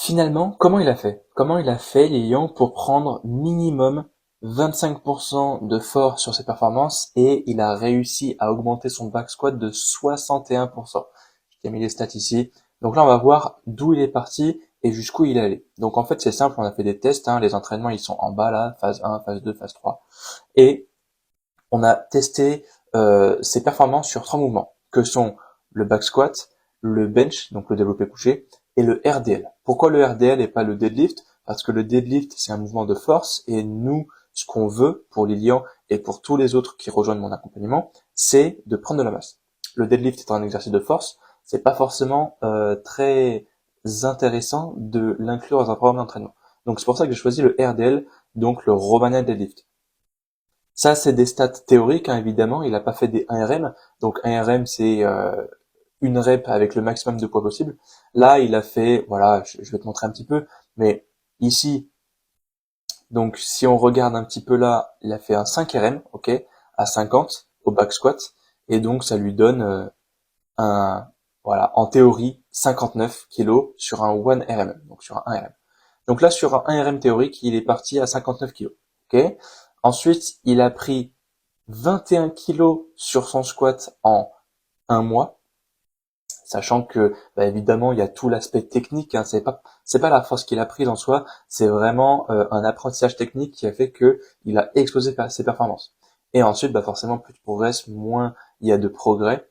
Finalement, comment il a fait? Comment il a fait, Lilian, pour prendre minimum 25% de force sur ses performances et il a réussi à augmenter son back squat de 61%. J'ai mis les stats ici. Donc là, on va voir d'où il est parti et jusqu'où il est allé. Donc en fait, c'est simple, on a fait des tests, hein, les entraînements, ils sont en bas là, phase 1, phase 2, phase 3. Et on a testé ses performances sur trois mouvements, que sont le back squat, le bench, donc le développé couché, et le RDL. Pourquoi le RDL et pas le deadlift? Parce que le deadlift, c'est un mouvement de force, et nous, ce qu'on veut pour Lilian et pour tous les autres qui rejoignent mon accompagnement, c'est de prendre de la masse. Le deadlift est un exercice de force, c'est pas forcément très intéressant de l'inclure dans un programme d'entraînement. Donc c'est pour ça que j'ai choisi le RDL, donc le Romanet Deadlift. Ça, c'est des stats théoriques, hein, évidemment. Il n'a pas fait des 1RM. Donc 1RM, c'est une rep avec le maximum de poids possible. Là, il a fait, voilà, je vais te montrer un petit peu. Mais ici, donc si on regarde un petit peu là, il a fait un 5RM, ok, à 50 au back squat. Et donc, ça lui donne un, voilà, en théorie, 59 kilos sur un 1RM, donc sur un 1RM. Donc là, sur un 1RM théorique, il est parti à 59 kilos. Ok. Ensuite, il a pris 21 kilos sur son squat en un mois, sachant que bah, évidemment il y a tout l'aspect technique, hein, c'est pas la force qu'il a prise en soi, c'est vraiment un apprentissage technique qui a fait que il a explosé ses performances. Et ensuite, bah forcément, plus tu progresses, moins il y a de progrès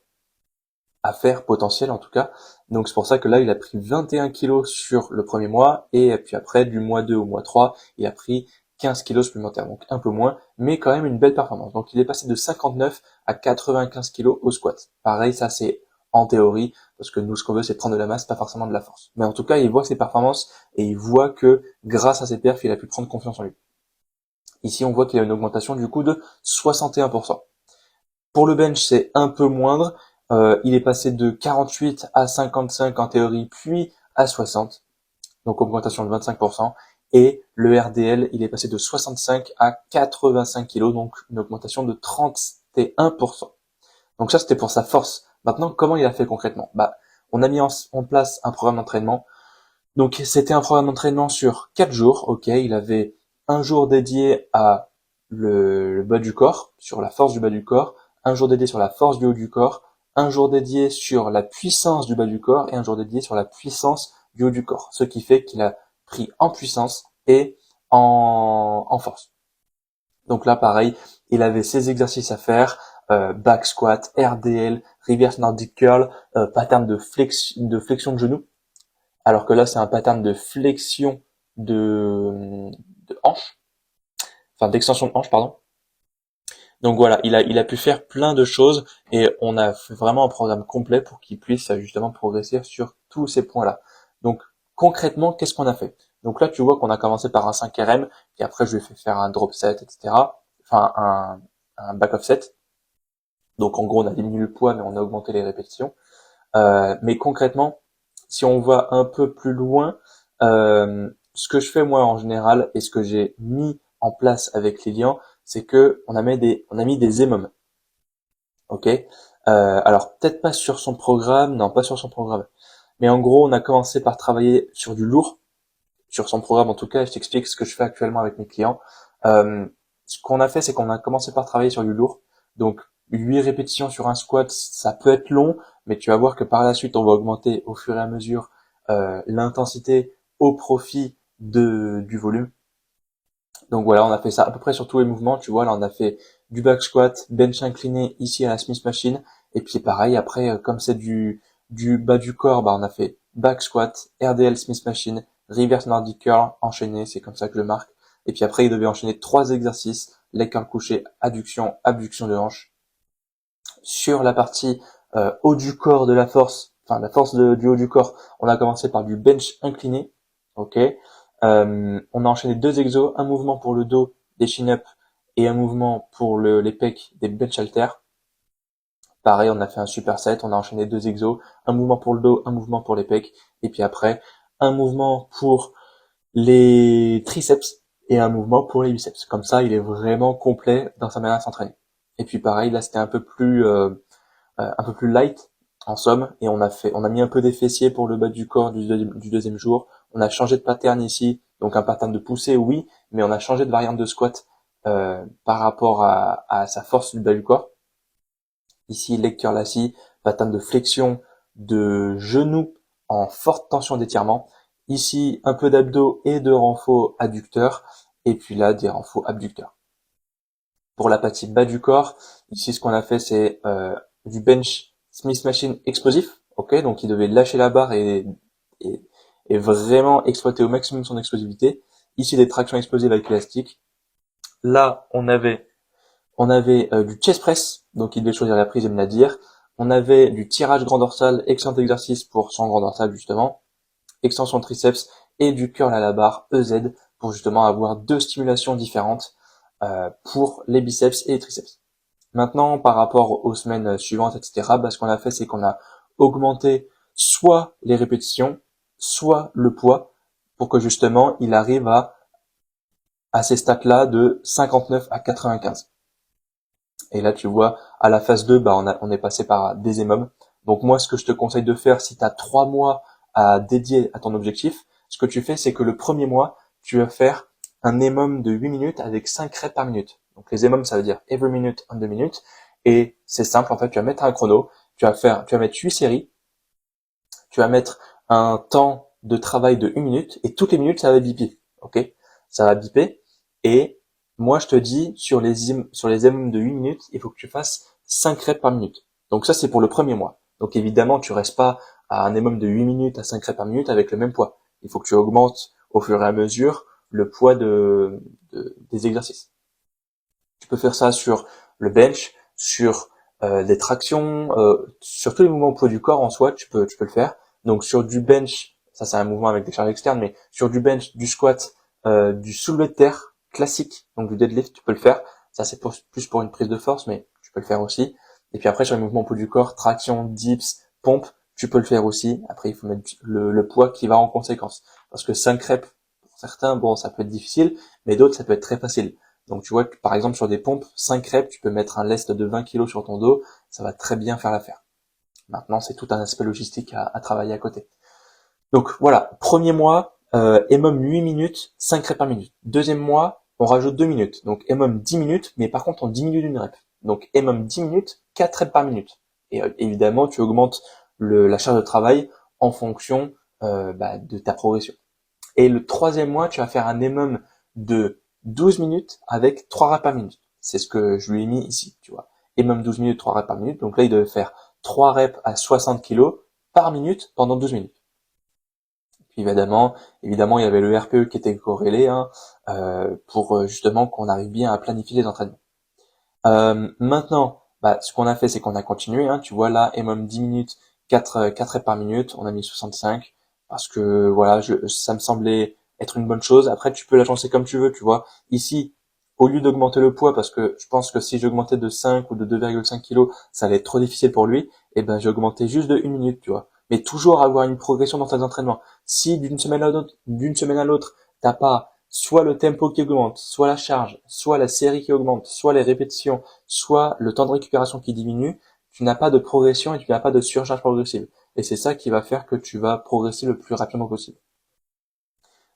à faire, potentiel en tout cas. Donc c'est pour ça que là, il a pris 21 kilos sur le premier mois, et puis après, du mois 2 au mois 3, il a pris 15 kilos supplémentaires, donc un peu moins, mais quand même une belle performance. Donc il est passé de 59 à 95 kilos au squat. Pareil, ça c'est en théorie, parce que nous, ce qu'on veut, c'est prendre de la masse, pas forcément de la force. Mais en tout cas, il voit ses performances, et il voit que grâce à ses perfs, il a pu prendre confiance en lui. Ici, on voit qu'il y a une augmentation du coup de 61%. Pour le bench, c'est un peu moindre. Il est passé de 48 à 55 en théorie, puis à 60. Donc augmentation de 25%. Et le RDL, il est passé de 65 à 85 kg, donc une augmentation de 31%. Donc ça, c'était pour sa force. Maintenant, comment il a fait concrètement? Bah, on a mis en place un programme d'entraînement. Donc c'était un programme d'entraînement sur 4 jours. Ok, il avait un jour dédié à le bas du corps, sur la force du bas du corps, un jour dédié sur la force du haut du corps, un jour dédié sur la puissance du bas du corps et un jour dédié sur la puissance du haut du corps. Ce qui fait qu'il a pris en puissance et en force. Donc là, pareil, il avait ses exercices à faire, back squat, RDL, reverse Nordic curl, pattern de flexion de genou. Alors que là, c'est un pattern de flexion de hanche, enfin d'extension de hanche, pardon. Donc voilà, il a pu faire plein de choses et on a fait vraiment un programme complet pour qu'il puisse justement progresser sur tous ces points-là. Donc concrètement, qu'est-ce qu'on a fait? Donc là, tu vois qu'on a commencé par un 5RM, puis après je lui ai fait faire un drop set, etc. Enfin un back off set. Donc en gros, on a diminué le poids, mais on a augmenté les répétitions. Mais concrètement, si on va un peu plus loin, ce que je fais moi en général et ce que j'ai mis en place avec Lilian, c'est que on a mis des EMOM, ok. Alors peut-être pas sur son programme, non pas sur son programme, mais en gros on a commencé par travailler sur du lourd, sur son programme en tout cas. Je t'explique ce que je fais actuellement avec mes clients. Ce qu'on a fait, c'est qu'on a commencé par travailler sur du lourd, donc 8 répétitions sur un squat, ça peut être long, mais tu vas voir que par la suite, on va augmenter au fur et à mesure l'intensité au profit du volume. Donc voilà, on a fait ça à peu près sur tous les mouvements. Tu vois, là, on a fait du back squat, bench incliné ici à la Smith Machine. Et puis pareil, après, comme c'est du bas du corps, bah, on a fait back squat, RDL Smith Machine, reverse Nordic curl, enchaîné, c'est comme ça que je le marque. Et puis après, il devait enchaîner 3 exercices, leg curl couché, adduction, abduction de hanche. Sur la partie haut du corps de la force, enfin la force du haut du corps, on a commencé par du bench incliné, ok. On a enchaîné 2 exos, un mouvement pour le dos des chin-up et un mouvement pour les pecs des bench halters. Pareil, on a fait un superset, on a enchaîné 2 exos, un mouvement pour le dos, un mouvement pour les pecs, et puis après un mouvement pour les triceps et un mouvement pour les biceps. Comme ça, il est vraiment complet dans sa manière de s'entraîner. Et puis pareil, là c'était un peu plus light. en somme, et on a mis un peu des fessiers pour le bas du corps du deuxième jour. On a changé de pattern ici, donc un pattern de poussée, oui, mais on a changé de variante de squat par rapport à sa force du bas du corps. Ici, leg curl assis, pattern de flexion de genoux en forte tension d'étirement. Ici, un peu d'abdos et de renfort adducteur, et puis là, des renforts abducteurs. Pour la partie bas du corps, ici, ce qu'on a fait, c'est du bench Smith Machine explosif. Ok, donc il devait lâcher la barre et, et vraiment exploiter au maximum son explosivité. Ici, des tractions explosives avec élastique. Là, on avait du chest press, donc il devait choisir la prise et me la dire. On avait du tirage grand dorsal, excellent exercice pour son grand dorsal justement, extension de triceps et du curl à la barre EZ pour justement avoir deux stimulations différentes pour les biceps et les triceps. Maintenant, par rapport aux semaines suivantes, etc., ce qu'on a fait, c'est qu'on a augmenté soit les répétitions, soit le poids, pour que justement il arrive à ces stats-là de 59 à 95. Et là, tu vois, à la phase 2, on est passé par des EMOM. Donc moi, ce que je te conseille de faire, si tu as 3 mois à dédier à ton objectif, ce que tu fais, c'est que le premier mois, tu vas faire un EMOM de 8 minutes avec 5 reps par minute. Donc les EMOM, ça veut dire every minute on the minute. Et c'est simple, en fait, tu vas mettre un chrono, tu vas mettre 8 séries, tu vas mettre un temps de travail de 1 minute, et toutes les minutes, ça va biper. Ok? Ça va biper. Et moi, je te dis, sur les EMOM de 8 minutes, il faut que tu fasses 5 reps par minute. Donc ça, c'est pour le premier mois. Donc évidemment, tu restes pas à un EMOM de 8 minutes à 5 reps par minute avec le même poids. Il faut que tu augmentes au fur et à mesure le poids des exercices. Tu peux faire ça sur le bench, sur les tractions, sur tous les mouvements au poids du corps en soi, tu peux le faire. Donc sur du bench, ça c'est un mouvement avec des charges externes, mais sur du bench, du squat, du soulevé de terre classique, donc du deadlift, tu peux le faire. Ça c'est plus pour une prise de force, mais tu peux le faire aussi. Et puis après sur les mouvements au poids du corps, traction, dips, pompe, tu peux le faire aussi. Après il faut mettre le poids qui va en conséquence. Parce que 5 reps, pour certains, bon ça peut être difficile, mais d'autres ça peut être très facile. Donc tu vois que par exemple sur des pompes, 5 reps, tu peux mettre un lest de 20 kg sur ton dos, ça va très bien faire l'affaire. Maintenant, c'est tout un aspect logistique à travailler à côté. Donc voilà, premier mois, EMOM 8 minutes, 5 reps par minute. Deuxième mois, on rajoute 2 minutes. Donc EMOM 10 minutes, mais par contre on diminue d'une rep. Donc EMOM 10 minutes, 4 reps par minute. Et évidemment, tu augmentes la charge de travail en fonction de ta progression. Et le troisième mois, tu vas faire un EMOM de 12 minutes avec 3 reps par minute. C'est ce que je lui ai mis ici, tu vois. EMOM 12 minutes, 3 reps par minute. Donc là, il devait faire 3 reps à 60 kg par minute pendant 12 minutes. Puis évidemment, il y avait le RPE qui était corrélé pour justement qu'on arrive bien à planifier les entraînements. Maintenant, ce qu'on a fait, c'est qu'on a continué. Tu vois là, EMOM 10 minutes, 4 reps par minute. On a mis 65 parce que voilà, ça me semblait être une bonne chose. Après, tu peux l'agencer comme tu veux, tu vois. Ici, au lieu d'augmenter le poids, parce que je pense que si j'augmentais de 5 ou de 2,5 kg, ça allait être trop difficile pour lui, et ben j'ai augmenté juste de 1 minute, tu vois. Mais toujours avoir une progression dans tes entraînements. Si d'une semaine à l'autre, t'as pas soit le tempo qui augmente, soit la charge, soit la série qui augmente, soit les répétitions, soit le temps de récupération qui diminue, tu n'as pas de progression et tu n'as pas de surcharge progressive. Et c'est ça qui va faire que tu vas progresser le plus rapidement possible.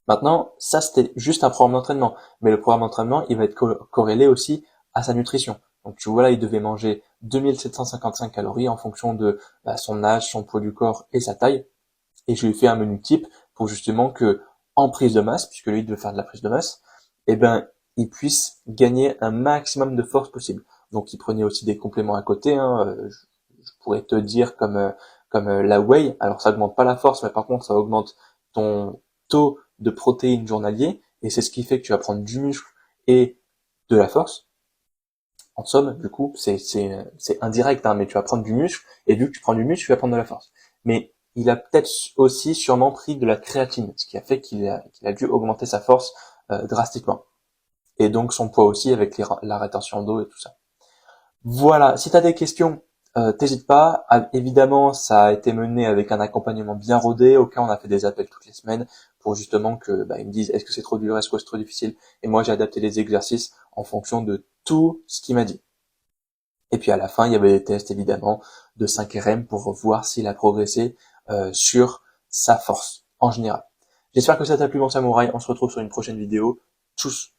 Maintenant, ça c'était juste un programme d'entraînement, mais le programme d'entraînement, il va être corrélé aussi à sa nutrition. Donc tu vois là, il devait manger 2755 calories en fonction de son âge, son poids du corps et sa taille. Et je lui ai fait un menu type pour justement que, en prise de masse, puisque lui il devait faire de la prise de masse, eh ben, il puisse gagner un maximum de force possible. Donc il prenait aussi des compléments à côté, je pourrais te dire comme la whey. Alors ça augmente pas la force, mais par contre ça augmente ton taux de protéines journalier, et c'est ce qui fait que tu vas prendre du muscle et de la force. En somme, du coup, c'est indirect, mais tu vas prendre du muscle, et vu que tu prends du muscle, tu vas prendre de la force. Mais il a peut-être aussi sûrement pris de la créatine, ce qui a fait qu'il a dû augmenter sa force drastiquement. Et donc son poids aussi avec la rétention d'eau et tout ça. Voilà, si tu as des questions, t'hésites pas. Évidemment, ça a été mené avec un accompagnement bien rodé, auquel on a fait des appels toutes les semaines pour justement que ils me disent est-ce que c'est trop dur, est-ce que c'est trop difficile. Et moi, j'ai adapté les exercices en fonction de tout ce qu'il m'a dit. Et puis à la fin, il y avait des tests évidemment de 5RM pour voir s'il a progressé sur sa force en général. J'espère que ça t'a plu mon samouraï, on se retrouve sur une prochaine vidéo. Tchuss.